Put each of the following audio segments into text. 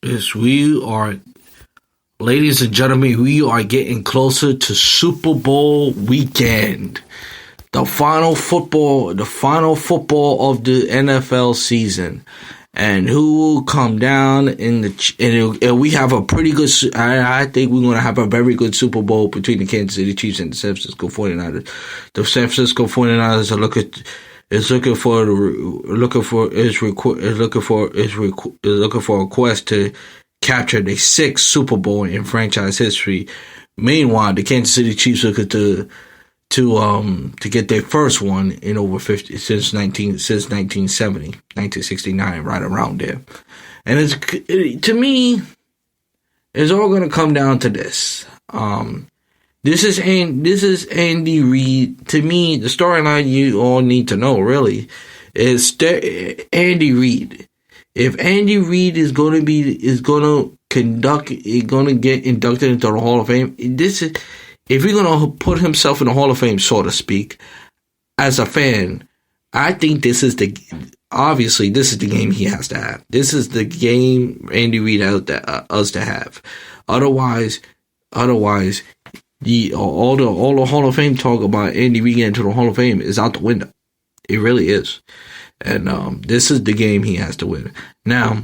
Yes, ladies and gentlemen, we are getting closer to Super Bowl weekend. The final football of the NFL season. And who will come down and we have a pretty good, I think we're going to have a very good Super Bowl between the Kansas City Chiefs and the San Francisco 49ers. The San Francisco 49ers are looking for a quest to capture the sixth Super Bowl in franchise history. Meanwhile, the Kansas City Chiefs looking to get their first one in over 50 since 1969, right around there. And to me, it's all going to come down to this. This is Andy Reid. To me, the storyline you all need to know really is Andy Reid. If Andy Reid is going to get inducted into the Hall of Fame, if he's going to put himself in the Hall of Fame, so to speak, as a fan, I think this is the game he has to have. This is the game Andy Reid has to have. Otherwise, all the Hall of Fame talk about Andy Reid getting to the Hall of Fame is out the window. It really is. And this is the game he has to win. Now,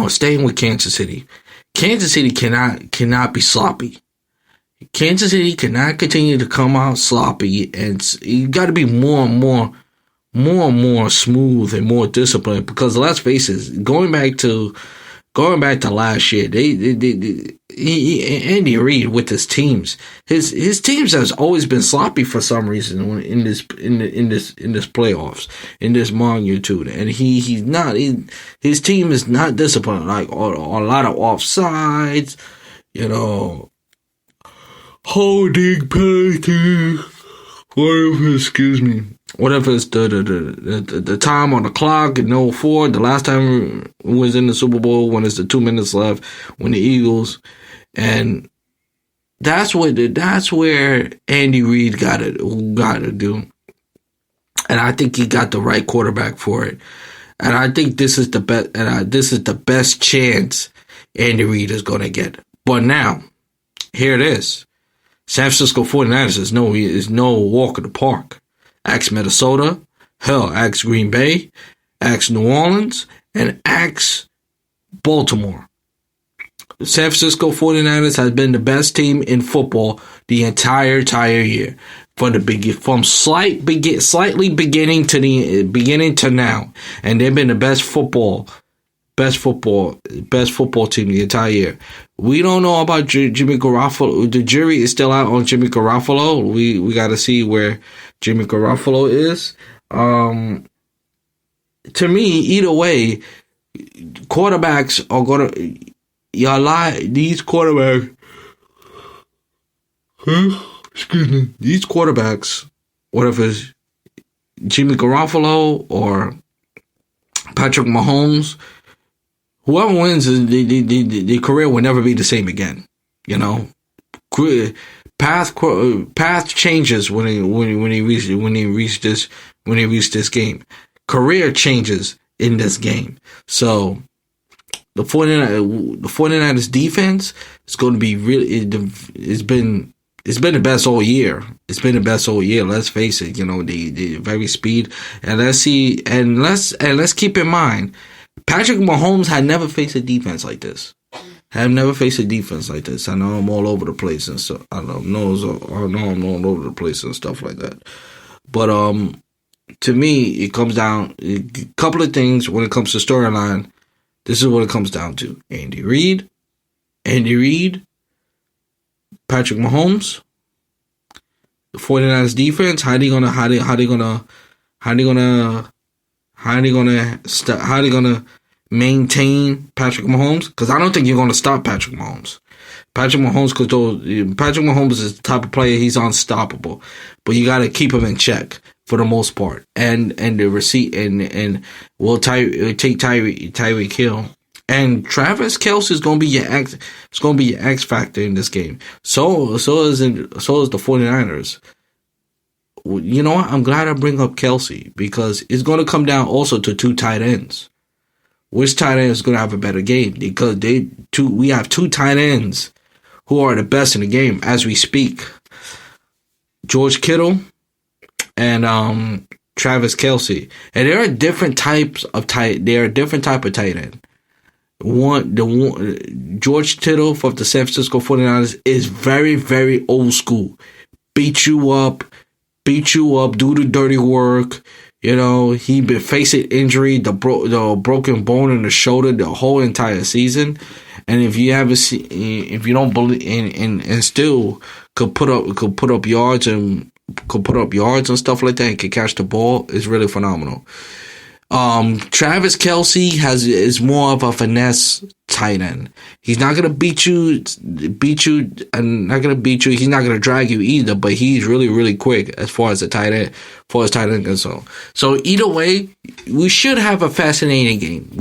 staying with Kansas City. Kansas City cannot be sloppy. Kansas City cannot continue to come out sloppy, and you got to be more and more smooth and more disciplined. Because let's face it, going back to last year, Andy Reid with his teams has always been sloppy for some reason in this playoffs, in this magnitude, and his team is not disciplined, like a lot of offsides, holding penalties, whatever it's the time on the clock in 04, the last time it was in the Super Bowl when it's the 2 minutes left, when the Eagles, and that's where Andy Reid got to do, and I think he got the right quarterback for it, and I think this is the best, this is the best chance Andy Reid is going to get. But now, here it is. San Francisco 49ers is no walk in the park. Ask Minnesota, hell, ask Green Bay, ask New Orleans, and ask Baltimore. The San Francisco 49ers has been the best team in football the entire year. From slightly beginning to now. And they've been the best football team the entire year. We don't know about Jimmy Garoppolo. The jury is still out on Jimmy Garoppolo. We got to see where Jimmy Garoppolo is. To me, either way, quarterbacks are gonna these quarterbacks. These quarterbacks, whatever it's Jimmy Garoppolo or Patrick Mahomes. Whoever wins, the career will never be the same again. Path changes when he reached this game. Career changes in this game. So the 49ers defense is going to be really. It's been the best all year. It's been the best all year. Let's face it. The very speed, and let's keep in mind. Patrick Mahomes had never faced a defense like this. I know I'm all over the place and so I know I'm all over the place and stuff like that. But to me, it comes down a couple of things when it comes to storyline. This is what it comes down to: Andy Reid, Patrick Mahomes, the 49ers defense. How are they gonna maintain Patrick Mahomes? Because I don't think you're gonna stop Patrick Mahomes. Patrick Mahomes is the type of player, he's unstoppable, but you got to keep him in check for the most part. And the receipt and we'll take Tyreek Hill. And Travis Kelce is going to be your X factor in this game. So is the 49ers. You know what? I'm glad I bring up Kelce because it's going to come down also to two tight ends. which tight end is going to have a better game? Because we have two tight ends who are the best in the game as we speak. George Kittle and Travis Kelce. And there are different types of tight end. George Kittle for the San Francisco 49ers is very, very old school. Beat you up, do the dirty work. You know, he been facing injury, the broken bone in the shoulder the whole entire season. And if you don't believe and still could put up yards and stuff like that and can catch the ball, is really phenomenal. Travis Kelce is more of a finesse tight end. He's not gonna beat you, and not gonna beat you. He's not gonna drag you either, but he's really, really quick as far as tight end goes. So either way, we should have a fascinating game.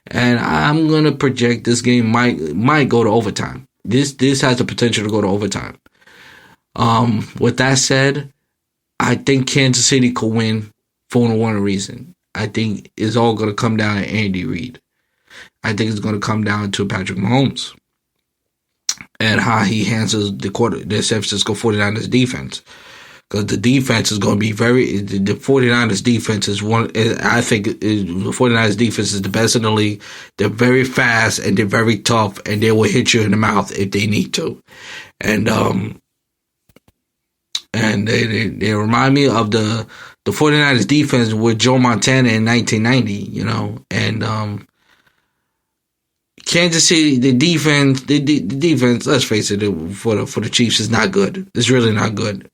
And I'm gonna project this game might go to overtime. This has the potential to go to overtime. With that said, I think Kansas City could win for one reason. I think it's all going to come down to Andy Reid. I think it's going to come down to Patrick Mahomes and how he handles the San Francisco 49ers defense. Because the defense is going to be the 49ers defense I think the 49ers defense is the best in the league. They're very fast and they're very tough, and they will hit you in the mouth if they need to. And they remind me of the 49ers defense with Joe Montana in 1990, you know, and Kansas City, the defense, let's face it, for the Chiefs is not good. It's really not good.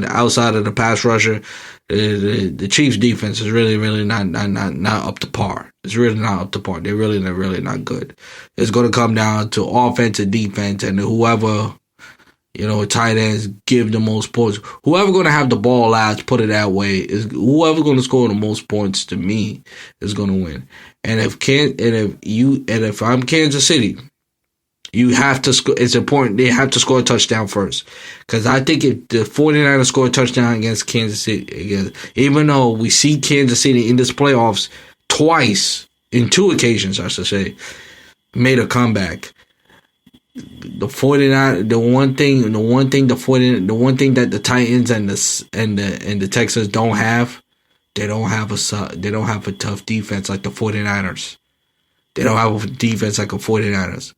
Outside of the pass rusher, the Chiefs defense is really not up to par. It's really not up to par. They're really not good. It's going to come down to offensive, defense, and whoever, you know, tight ends give the most points. Whoever going to have the ball last, put it that way, is whoever going to score the most points to me is going to win. And if I'm Kansas City, you have to score. It's important they have to score a touchdown first, because I think if the 49ers score a touchdown against Kansas City, even though we see Kansas City in this playoffs twice, in two occasions, I should say, made a comeback. The 49, the one thing that the Titans and the Texans don't have, they don't have a tough defense like the 49ers. They don't have a defense like the 49ers.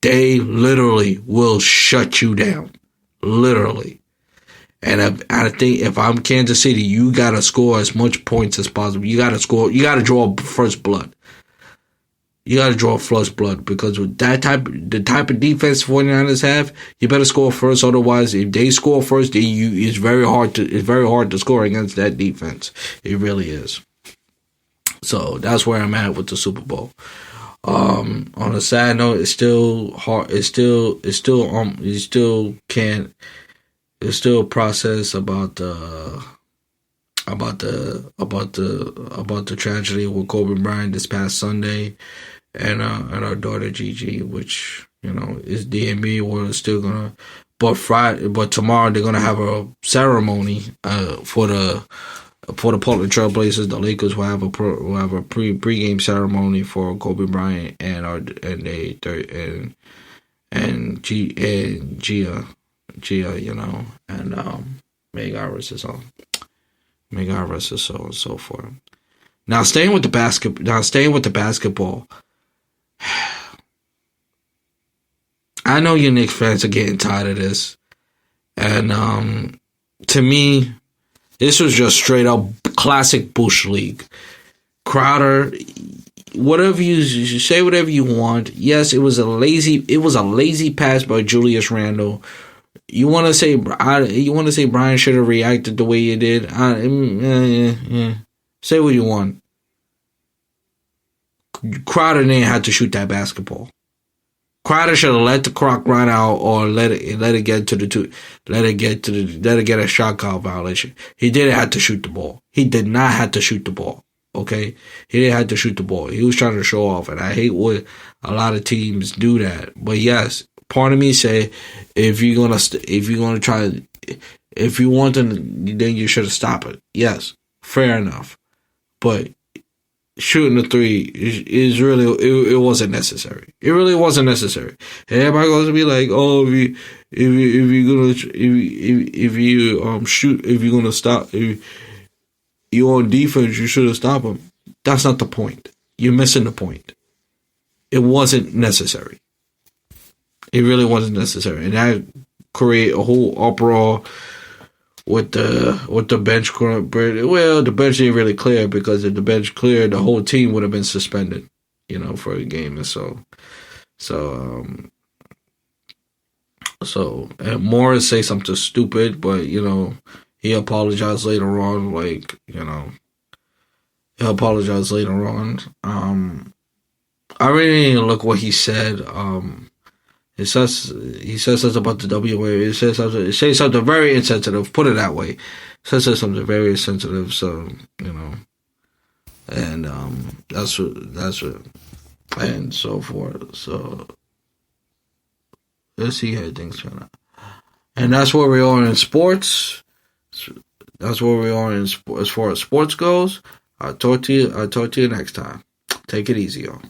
They literally will shut you down. Literally. And I think if I'm Kansas City, you gotta score as much points as possible. You gotta draw first blood. You got to draw first blood, because with the type of defense 49ers have, you better score first. Otherwise, if they score first, it's very hard to score against that defense. It really is. So that's where I'm at with the Super Bowl. On a sad note, it's still hard. It's still a process about the tragedy with Kobe Bryant this past Sunday, and our daughter Gigi, which, you know, is DMV. We're still gonna, but tomorrow they're gonna have a ceremony for the Portland Trailblazers. The Lakers will have a pregame ceremony for Kobe Bryant and Gia, you know, and may God rest his soul. May God rest his soul, and so forth. Now staying with the basketball. I know you Knicks fans are getting tired of this, and to me, this was just straight up classic Bush League. Crowder, whatever you say, whatever you want. Yes, it was a lazy pass by Julius Randle. You want to say Brian should have reacted the way he did? Say what you want. Crowder didn't have to shoot that basketball. Crowder should have let the clock run out, or let it get a shot clock violation. He didn't have to shoot the ball. He did not have to shoot the ball. Okay, he didn't have to shoot the ball. He was trying to show off, and I hate when a lot of teams do that. But yes, part of me say, if you want to, then you should have stopped it. Yes, fair enough. But shooting the three is really it wasn't necessary. It really wasn't necessary. And everybody goes to be like, oh, if you're gonna if you shoot, if you're gonna stop, if you're on defense, you should have stopped him. That's not the point. You're missing the point. It wasn't necessary. It really wasn't necessary, and that create a whole uproar with the bench. Well, the bench didn't really clear, because if the bench cleared, the whole team would have been suspended, for a game or so. So and Morris say something stupid, but he apologized later on. He apologized later on. I really didn't look what he said. He says something about the WA. It says something very insensitive. Put it that way. It says something very insensitive. So and that's what, and so forth. So let's see how things turn out. And that's where we are in sports. That's where we are as far as sports goes. I'll talk to you next time. Take it easy, y'all.